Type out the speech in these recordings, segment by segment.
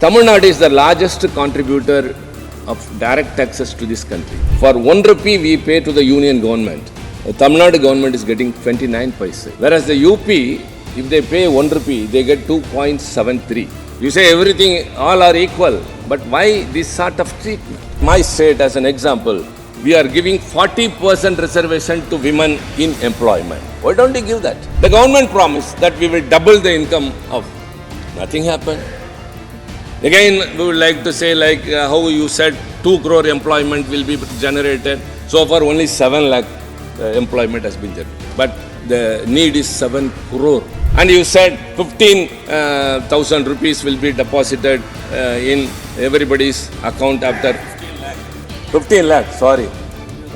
Tamil Nadu is the largest contributor of direct taxes to this country. For 1 rupee we pay to the union government. The Tamil Nadu government is getting 29 paise. Whereas the UP, if they pay 1 rupee, they get 2.73. You say everything, all are equal. But why this sort of treatment? My state, as an example, we are giving 40% reservation to women in employment. Why don't you give that? The government promised that we will double the income of. Nothing happened. Again, we would like to say how you said 2 crore employment will be generated. So far only 7 lakh employment has been generated. But the need is 7 crore. And you said 15,000 rupees will be deposited in everybody's account after 15 lakh, sorry.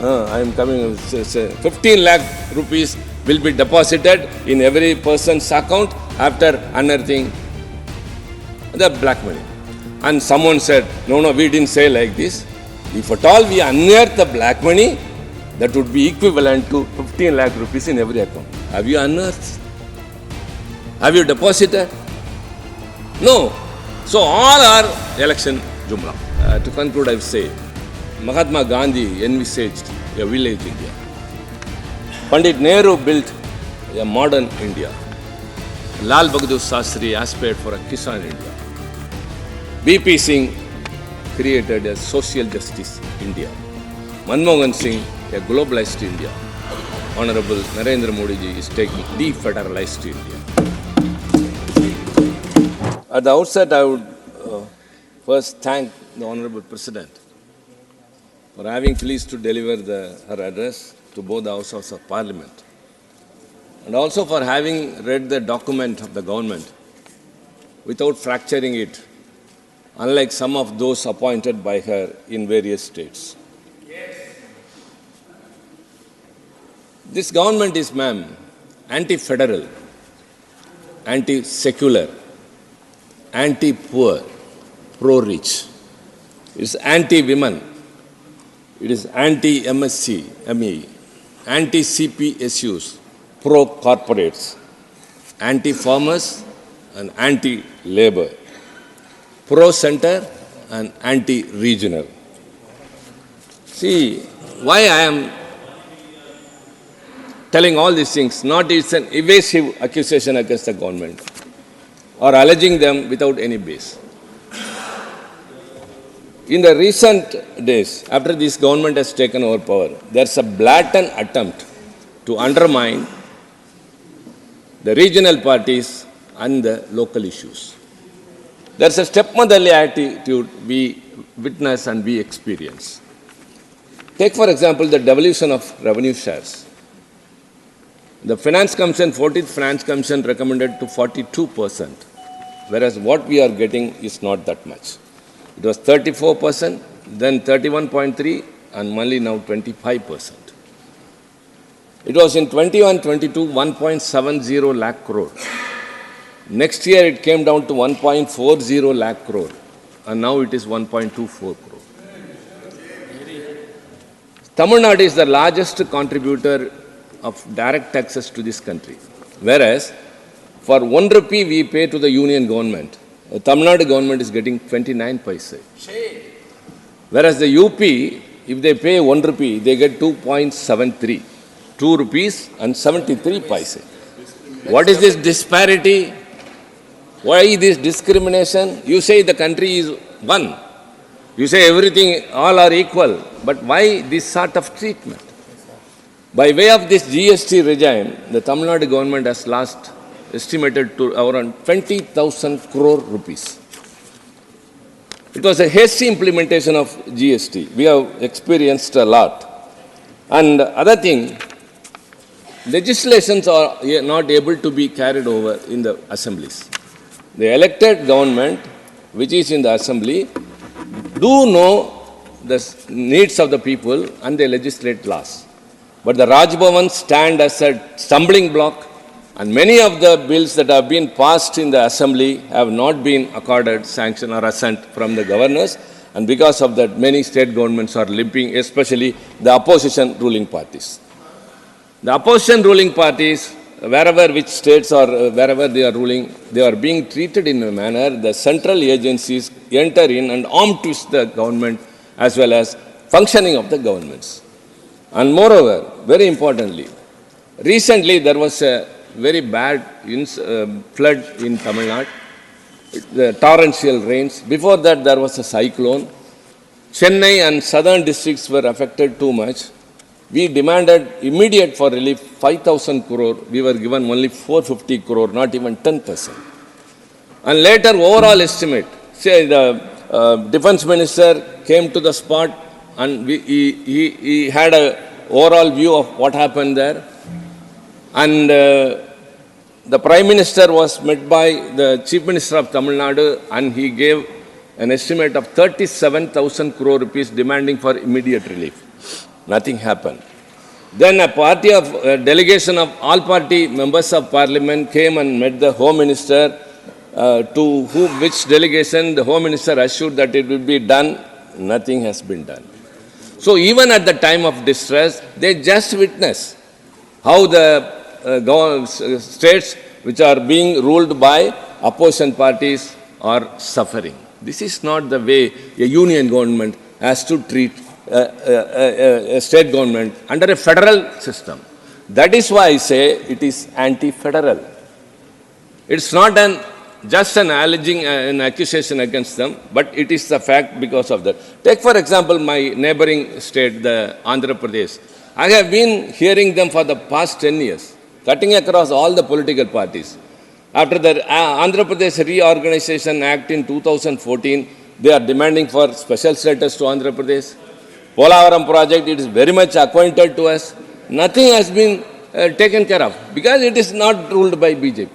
I am coming. 15 lakh rupees will be deposited in every person's account after unearthing the black money. And someone said, no, we didn't say like this. If at all we unearth the black money, that would be equivalent to 15 lakh rupees in every account. Have you unearthed? Have you deposited? No. So all are election jumla. To conclude, I will say, Mahatma Gandhi envisaged a village India. Pandit Nehru built a modern India. Lal Bahadur Shastri aspired for a Kisan India. BP Singh created a social justice India. Manmohan Singh, a globalized India. Honorable Narendra Modi ji is taking defederalized India. At the outset, I would first thank the Honorable President for having pleased to deliver her address to both the Houses of Parliament, and also for having read the document of the government without fracturing it, unlike some of those appointed by her in various states. This government is, ma'am, anti-federal, anti-secular, anti-poor, pro-rich. It's anti-women. It is anti-MSC, ME, anti-CPSUs, pro-corporates, anti-farmers and anti-labor, pro-center and anti-regional. See, why I am telling all these things, not it's an evasive accusation against the government or alleging them without any base. In the recent days, after this government has taken over power, there's a blatant attempt to undermine the regional parties and the local issues. There's a stepmotherly attitude we witness and we experience. Take, for example, the devolution of revenue shares. The Finance Commission, 14th Finance Commission recommended to 42%, whereas what we are getting is not that much. It was 34%, then 31.3%, and only now 25%. It was in 21-22, 1.70 lakh crore. Next year it came down to 1.40 lakh crore, and now it is 1.24 crore. Tamil Nadu is the largest contributor of direct taxes to this country, whereas for 1 rupee we pay to the union government. The Tamil Nadu government is getting 29 paise. Whereas the UP, if they pay 1 rupee, they get 2.73. 2 rupees and 73 paise. What is this disparity? Why this discrimination? You say the country is one. You say everything, all are equal. But why this sort of treatment? By way of this GST regime, the Tamil Nadu government has lost estimated to around 20,000 crore rupees. It was a hasty implementation of GST. We have experienced a lot. And other thing, legislations are not able to be carried over in the assemblies. The elected government, which is in the assembly, do know the needs of the people and they legislate laws. But the Raj Bhavan stand as a stumbling block, and many of the bills that have been passed in the assembly have not been accorded sanction or assent from the governors, and because of that many state governments are limping, especially the opposition ruling parties. The opposition ruling parties wherever which states or wherever they are ruling, they are being treated in a manner the central agencies enter in and arm twist the government as well as functioning of the governments. And moreover, very importantly, recently there was a very bad flood in Tamil Nadu, the torrential rains. Before that there was a cyclone. Chennai and southern districts were affected too much. We demanded immediate for relief 5,000 crore. We were given only 450 crore, not even 10%. And later overall estimate, say the defense minister came to the spot and he had a overall view of what happened there. And the Prime Minister was met by the Chief Minister of Tamil Nadu and he gave an estimate of 37,000 crore rupees demanding for immediate relief. Nothing happened. Then a delegation of all party members of parliament came and met the Home Minister, which delegation the Home Minister assured that it will be done. Nothing has been done. So even at the time of distress, they just witness how the states which are being ruled by opposition parties are suffering. This is not the way a union government has to treat a state government under a federal system. That is why I say it is anti-federal. It's not just an accusation against them, but it is the fact because of that. Take for example my neighboring state, the Andhra Pradesh. I have been hearing them for the past 10 years, cutting across all the political parties. After the Andhra Pradesh Reorganization Act in 2014, they are demanding for special status to Andhra Pradesh. Polavaram project, it is very much acquainted to us. Nothing has been taken care of because it is not ruled by BJP.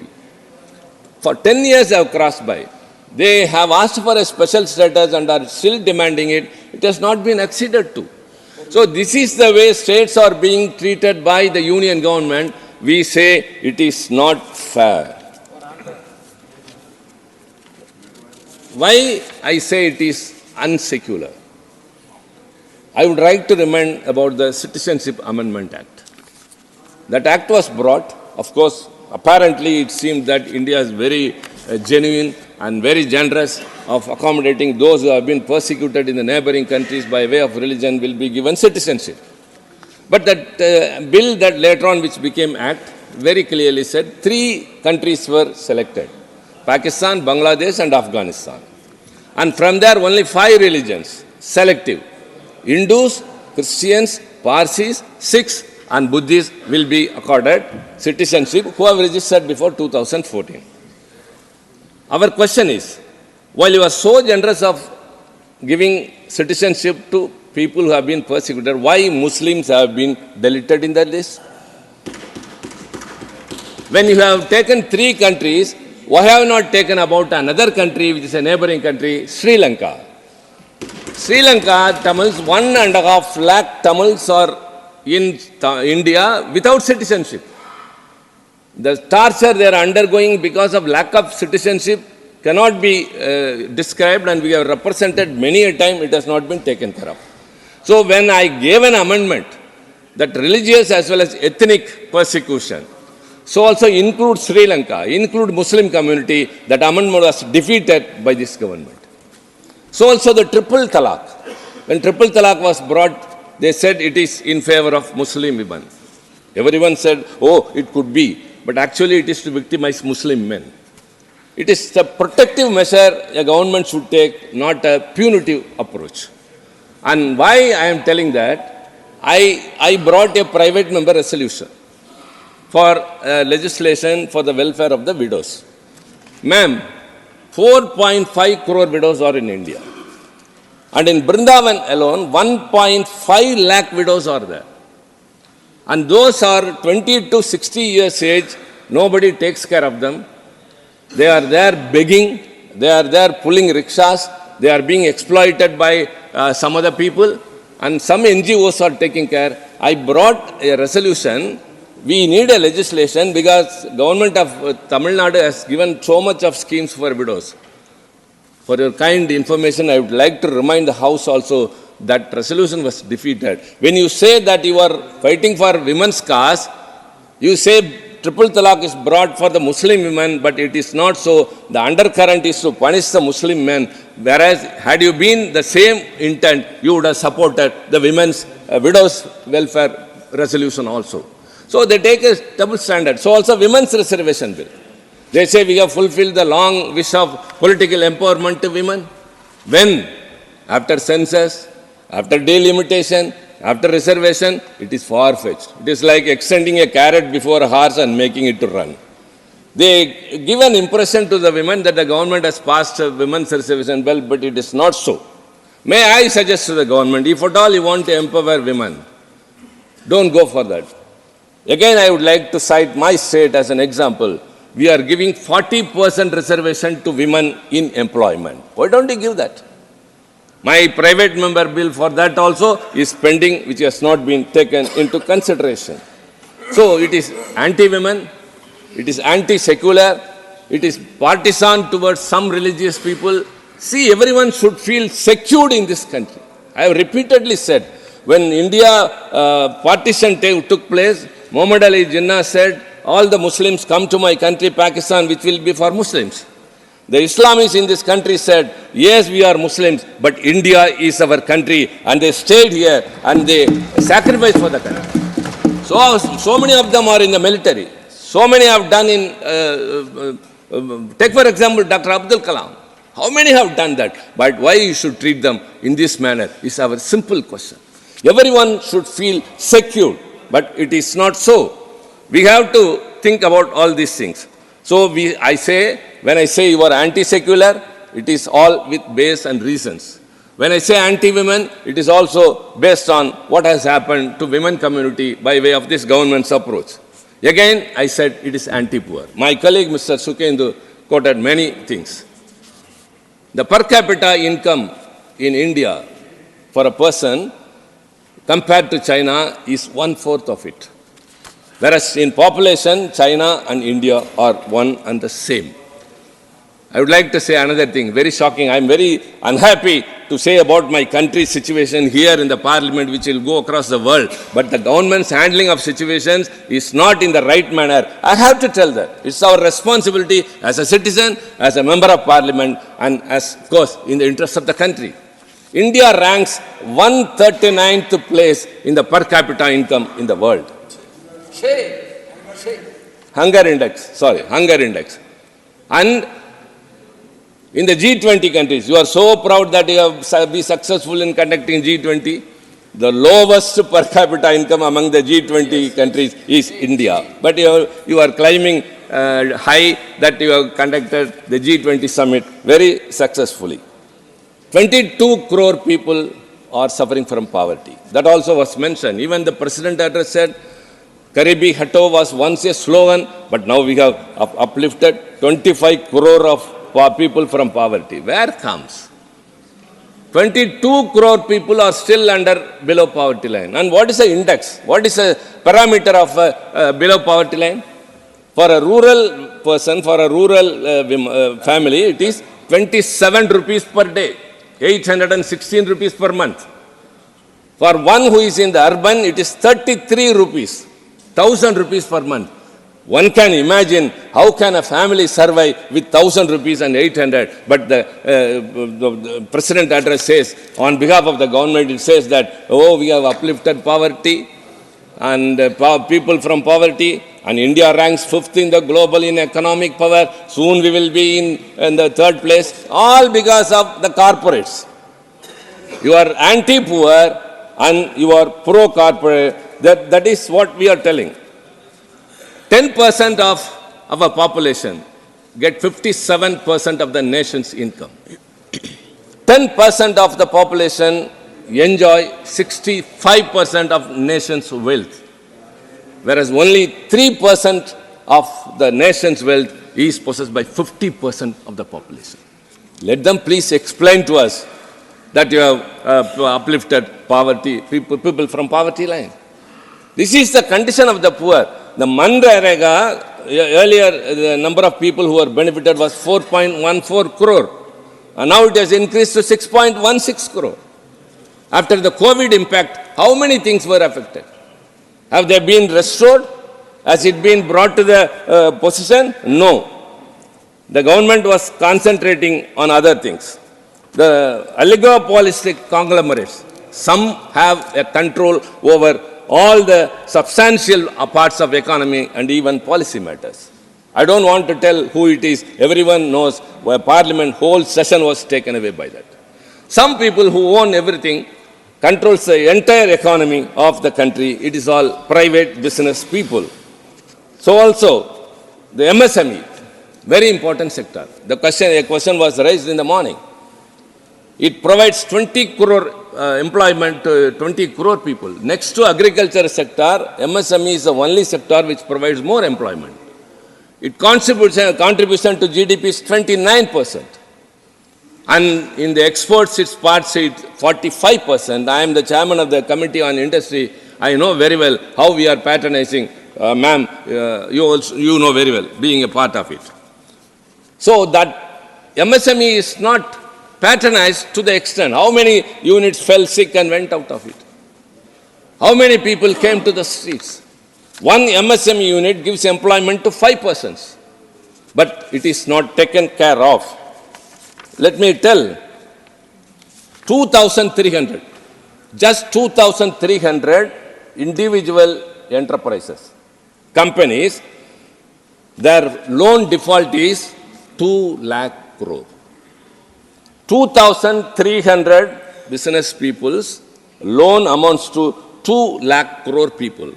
For 10 years they have crossed by. They have asked for a special status and are still demanding it. It has not been acceded to. So this is the way states are being treated by the union government. We say it is not fair. Why I say it is unsecular? I would like to remind about the Citizenship Amendment Act. That act was brought, of course, apparently it seemed that India is very genuine and very generous of accommodating those who have been persecuted in the neighboring countries by way of religion will be given citizenship. But that bill that later on which became act very clearly said 3 countries were selected: Pakistan, Bangladesh and Afghanistan. And from there only 5 religions, selective. Hindus, Christians, Parsis, Sikhs and Buddhists will be accorded citizenship who have registered before 2014. Our question is, while you are so generous of giving citizenship to people who have been persecuted, why Muslims have been deleted in that list? When you have taken 3 countries, why have you not taken about another country which is a neighboring country, Sri Lanka? Sri Lanka, Tamils, 1.5 lakh Tamils are in India without citizenship. The torture they are undergoing because of lack of citizenship cannot be described, and we have represented many a time it has not been taken care of. So when I gave an amendment that religious as well as ethnic persecution, so also include Sri Lanka, include Muslim community, that amendment was defeated by this government. So also the triple talaq. When triple talaq was brought, they said it is in favor of Muslim women. Everyone said, oh, it could be. But actually it is to victimize Muslim men. It is a protective measure a government should take, not a punitive approach. And why I am telling that, I brought a private member resolution for legislation for the welfare of the widows. Ma'am, 4.5 crore widows are in India. And in Brindavan alone, 1.5 lakh widows are there. And those are 20 to 60 years age, nobody takes care of them. They are there begging, they are there pulling rickshaws, they are being exploited by some other people, and some NGOs are taking care. I brought a resolution. We need a legislation because government of Tamil Nadu has given so much of schemes for widows. For your kind information, I would like to remind the House also that resolution was defeated. When you say that you are fighting for women's cause, you say triple talaq is brought for the Muslim women, but it is not so. The undercurrent is to punish the Muslim men, whereas had you been the same intent, you would have supported the women's widows' welfare resolution also. So they take a double standard. So also women's reservation bill. They say we have fulfilled the long wish of political empowerment to women. When? After census, after delimitation, after reservation, it is far-fetched. It is like extending a carrot before a horse and making it to run. They give an impression to the women that the government has passed a women's reservation bill, but it is not so. May I suggest to the government, if at all you want to empower women, don't go for that. Again, I would like to cite my state as an example. We are giving 40% reservation to women in employment. Why don't you give that? My private member bill for that also is pending, which has not been taken into consideration. So it is anti-women, it is anti-secular, it is partisan towards some religious people. See, everyone should feel secured in this country. I have repeatedly said, when India partition took place, Muhammad Ali Jinnah said, all the Muslims come to my country, Pakistan, which will be for Muslims. The Islamists in this country said, yes, we are Muslims, but India is our country, and they stayed here and they sacrificed for the country. So many of them are in the military. So many have done in, take for example, Dr. Abdul Kalam. How many have done that? But why you should treat them in this manner is our simple question. Everyone should feel secure, but it is not so. We have to think about all these things. So when I say you are anti-secular, it is all with base and reasons. When I say anti-women, it is also based on what has happened to women community by way of this government's approach. Again, I said it is anti-poor. My colleague, Mr. Sukhendu, quoted many things. The per capita income in India for a person compared to China is 1/4 of it. Whereas in population, China and India are one and the same. I would like to say another thing, very shocking. I am very unhappy to say about my country's situation here in the parliament, which will go across the world. But the government's handling of situations is not in the right manner. I have to tell that. It's our responsibility as a citizen, as a member of parliament, and as, of course, in the interest of the country. India ranks 139th place in the per capita income in the world. Hunger index. And in the G20 countries, you are so proud that you have been successful in conducting G20. The lowest per capita income among the G20 countries is India. But you are climbing high that you have conducted the G20 summit very successfully. 22 crore people are suffering from poverty. That also was mentioned. Even the President address said, Garibi Hato was once a slogan, but now we have uplifted 25 crore of people from poverty. Where comes? 22 crore people are still below poverty line. And what is the index? What is the parameter of below poverty line? For a rural person, for a rural family, it is 27 rupees per day, 816 rupees per month. For one who is in the urban, it is 33 rupees, 1000 rupees per month. One can imagine how can a family survive with 1000 rupees and 800. But the President address says, on behalf of the government, it says that, we have uplifted poverty and people from poverty, and India ranks 5th in the global in economic power. Soon we will be in the 3rd place, all because of the corporates. You are anti-poor and you are pro-corporate. That is what we are telling. 10% of our population get 57% of the nation's income. 10% of the population enjoy 65% of nation's wealth, whereas only 3% of the nation's wealth is possessed by 50% of the population. Let them please explain to us that you have uplifted poverty, people from poverty line. This is the condition of the poor. The Manrega, earlier the number of people who were benefited was 4.14 crore. And now it has increased to 6.16 crore. After the COVID impact, how many things were affected? Have they been restored? Has it been brought to the position? No. The government was concentrating on other things. The oligopolistic conglomerates, some have a control over all the substantial parts of economy and even policy matters. I don't want to tell who it is. Everyone knows where Parliament whole session was taken away by that. Some people who own everything controls the entire economy of the country. It is all private business people. So also the MSME, very important sector. A question was raised in the morning. It provides 20 crore employment to 20 crore people. Next to agriculture sector, MSME is the only sector which provides more employment. It contribution to GDP is 29%. And in the exports, its parts is 45%. I am the chairman of the Committee on Industry. I know very well how we are patronizing. Ma'am, you know very well, being a part of it. So that MSME is not patronized to the extent. How many units fell sick and went out of it? How many people came to the streets? One MSME unit gives employment to 5 persons, but it is not taken care of. Let me tell, 2,300, just 2,300 individual enterprises, companies, their loan default is 2 lakh crore. 2,300 business people's loan amounts to 2 lakh crore people.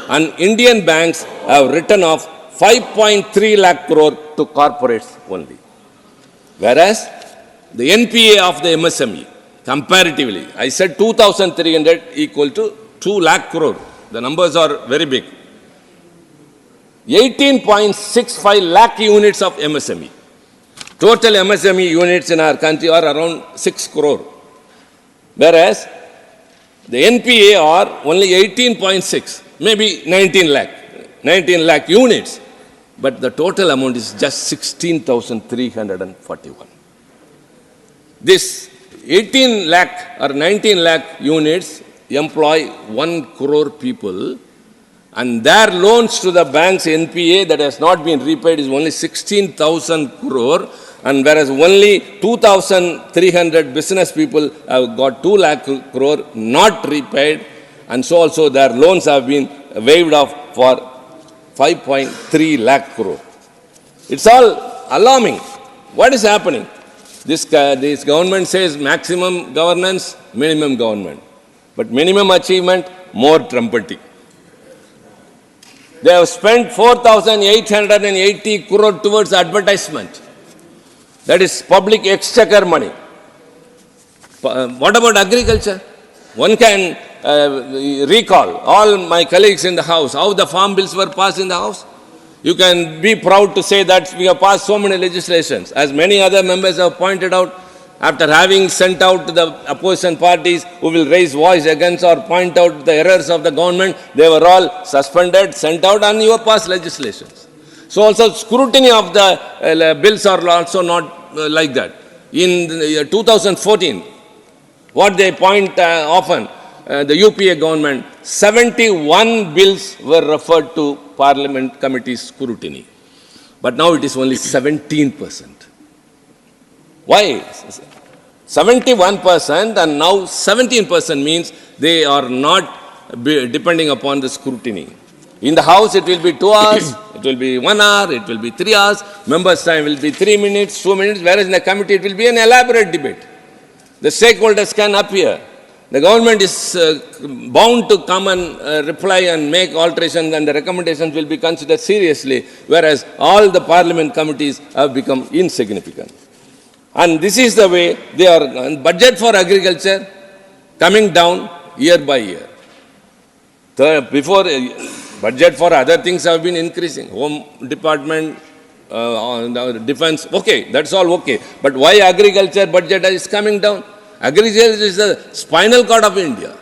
And Indian banks have written off 5.3 lakh crore to corporates only. Whereas the NPA of the MSME, comparatively, I said 2,300 equal to 2 lakh crore. The numbers are very big. 18.65 lakh units of MSME. Total MSME units in our country are around 6 crore. Whereas the NPA are only 18.6, maybe 19 lakh units. But the total amount is just 16,341. This 18 lakh or 19 lakh units employ 1 crore people, and their loans to the banks NPA that has not been repaid is only 16,000 crore, and whereas only 2,300 business people have got 2 lakh crore not repaid, and so also their loans have been waived off for 5.3 lakh crore. It's all alarming. What is happening? This government says maximum governance, minimum government. But minimum achievement, more trumpeting. They have spent 4,880 crore towards advertisement. That is public exchequer money. What about agriculture? One can recall all my colleagues in the House, how the farm bills were passed in the House. You can be proud to say that we have passed so many legislations. As many other members have pointed out, after having sent out to the opposition parties who will raise voice against or point out the errors of the government, they were all suspended, sent out, and you have passed legislations. So also scrutiny of the bills are also not like that. In 2014, what they point often, the UPA government, 71 bills were referred to Parliament Committee scrutiny. But now it is only 17%. Why? 71% and now 17% means they are not depending upon the scrutiny. In the House it will be 2 hours, it will be 1 hour, it will be 3 hours, members' time will be 3 minutes, 2 minutes, whereas in the committee it will be an elaborate debate. The stakeholders can appear. The government is bound to come and reply and make alterations, and the recommendations will be considered seriously, whereas all the Parliament committees have become insignificant. And this is the way they are. Budget for agriculture coming down year by year. Before, budget for other things have been increasing. Home Department, defense, okay, that's all okay. But why agriculture budget is coming down? Agriculture is the spinal cord of India.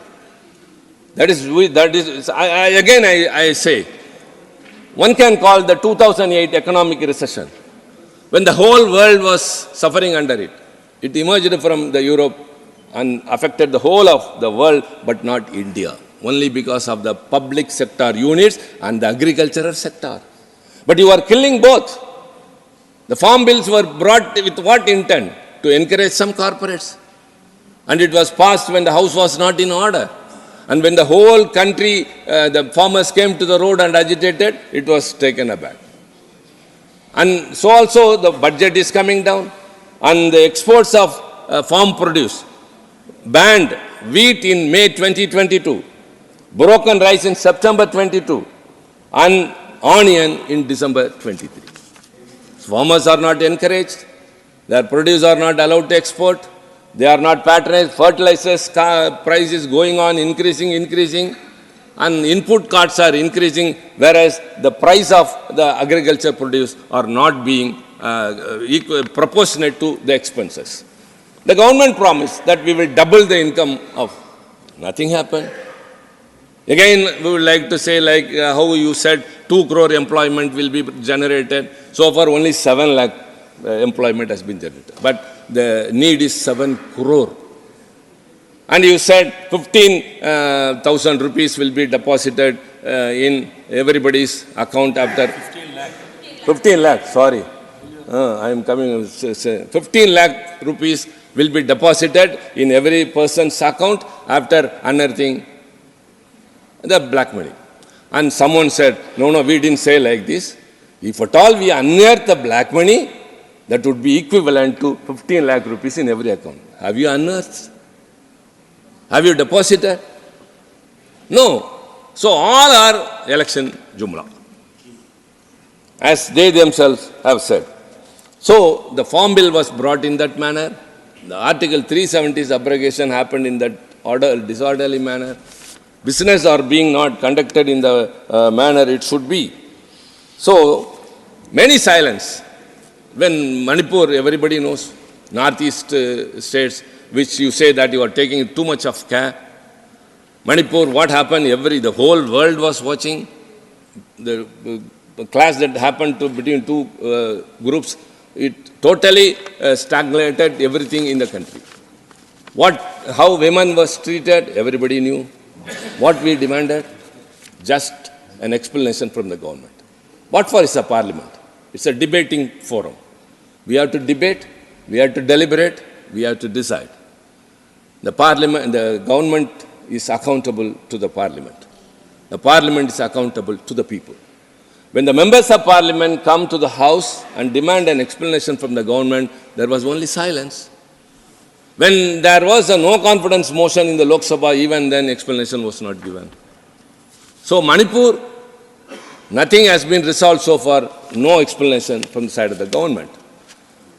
I say, one can call the 2008 economic recession, when the whole world was suffering under it. It emerged from the Europe and affected the whole of the world, but not India. only because of the public sector units and the agricultural sector. But you are killing both. The farm bills were brought with what intent? To encourage some corporates. And it was passed when the house was not in order. And when the whole country, the farmers came to the road and agitated, it was taken aback. And so also the budget is coming down. And the exports of farm produce, banned wheat in May 2022, broken rice in September 22, and onion in December 23. Farmers are not encouraged. Their produce are not allowed to export. They are not patronized. Fertilizers price is going on, increasing, and input costs are increasing, whereas the price of the agriculture produce are not being proportionate to the expenses. The government promised that we will double the income of. Nothing happened. Again, we would like to say, like how you said, 2 crore employment will be generated. So far, only 7 lakh employment has been generated. But the need is 7 crore. And you said 15,000 rupees will be deposited in everybody's account after. 15 lakh. 15 lakh, sorry. I am coming. 15 lakh rupees will be deposited in every person's account after unearthing the black money. And someone said, no, we didn't say like this. If at all we unearth the black money, that would be equivalent to 15 lakh rupees in every account. Have you unearthed? Have you deposited? No. So all are election jumla, as they themselves have said. So the farm bill was brought in that manner. The Article 370's abrogation happened in that disorderly manner. Business are being not conducted in the manner it should be. So many silence. When Manipur, everybody knows, northeast states, which you say that you are taking too much of care. Manipur, what happened? The whole world was watching. The clash that happened between two groups, it totally stagnated everything in the country. How women was treated, everybody knew. What we demanded? Just an explanation from the government. What for is a parliament? It's a debating forum. We have to debate, we have to deliberate, we have to decide. The government is accountable to the parliament. The parliament is accountable to the people. When the members of parliament come to the house and demand an explanation from the government, there was only silence. When there was a no confidence motion in the Lok Sabha, even then explanation was not given. So Manipur, nothing has been resolved so far, no explanation from the side of the government.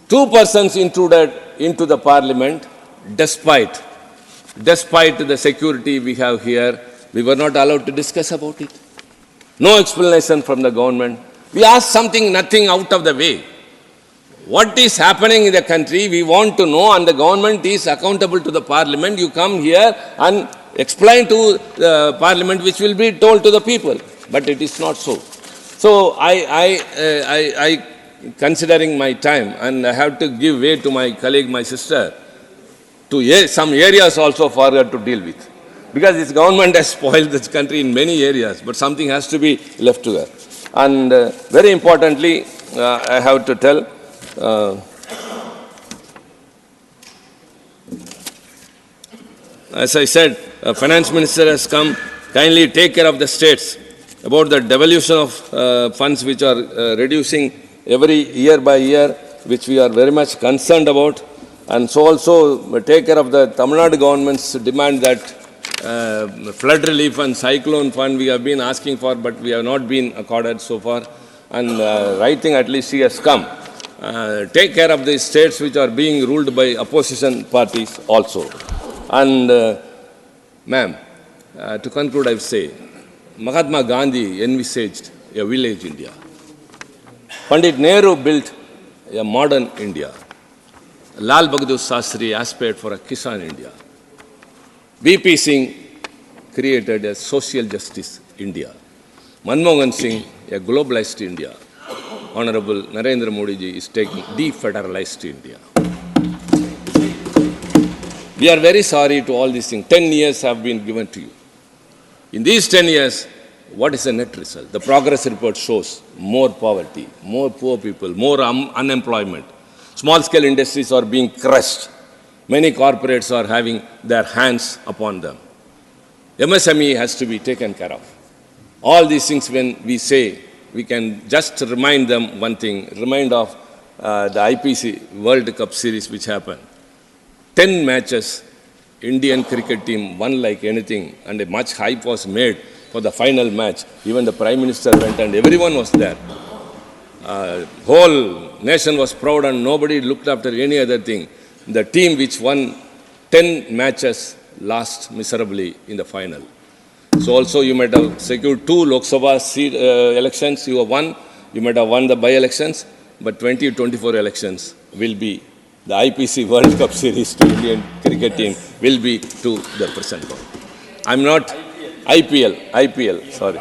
2 persons intruded into the parliament despite the security we have here. We were not allowed to discuss about it. No explanation from the government. We asked nothing out of the way. What is happening in the country, we want to know, and the government is accountable to the parliament. You come here and explain to the parliament, which will be told to the people. But it is not so. So I considering my time, and I have to give way to my colleague, my sister, to some areas also for her to deal with. Because this government has spoiled this country in many areas, but something has to be left to her. And very importantly, I have to tell, as I said, finance minister has come, kindly take care of the states about the devolution of funds which are reducing every year by year, which we are very much concerned about. And so also take care of the Tamil Nadu government's demand that flood relief and cyclone fund we have been asking for, but we have not been accorded so far. And right thing, at least she has come. Take care of the states which are being ruled by opposition parties also. And ma'am, to conclude, I will say, Mahatma Gandhi envisaged a village India. Pandit Nehru built a modern India. Lal Bahadur Shastri aspired for a Kisan India. V.P. Singh created a social justice India. Manmohan Singh, a globalized India. Honorable Narendra Modi ji is taking defederalized India. We are very sorry to all these things. 10 years have been given to you. In these 10 years, what is the net result? The progress report shows more poverty, more poor people, more unemployment. Small-scale industries are being crushed. Many corporates are having their hands upon them. MSME has to be taken care of. All these things, when we say, we can just remind them one thing, remind of the IPC World Cup series which happened. 10 matches, Indian cricket team won like anything, and a much hype was made for the final match. Even the Prime Minister went and everyone was there. Whole nation was proud and nobody looked after any other thing. The team which won 10 matches lost miserably in the final. So also you might have secured 2 Lok Sabha seat, elections, you have won, you might have won the by-elections, but 2024 elections will be the IPC World Cup series to Indian cricket team will be to the present. I'm not IPL, sorry.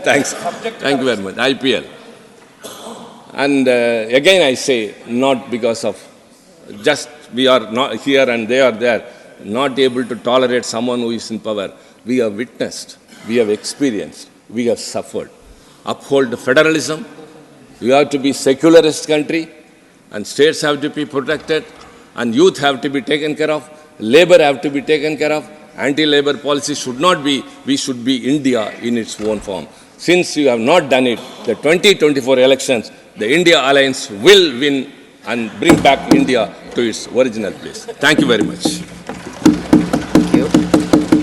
Thanks. Thank you very much. IPL. And again I say, not because of just we are not here and they are there, not able to tolerate someone who is in power. We have witnessed, we have experienced, we have suffered. Uphold the federalism. You have to be secularist country, and states have to be protected, and youth have to be taken care of, labor have to be taken care of, anti-labor policy should not be, we should be India in its own form. Since you have not done it, the 2024 elections, the India Alliance will win and bring back India to its original place. Thank you very much.